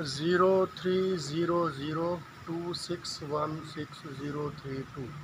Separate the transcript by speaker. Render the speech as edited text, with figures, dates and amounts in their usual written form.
Speaker 1: 0300261632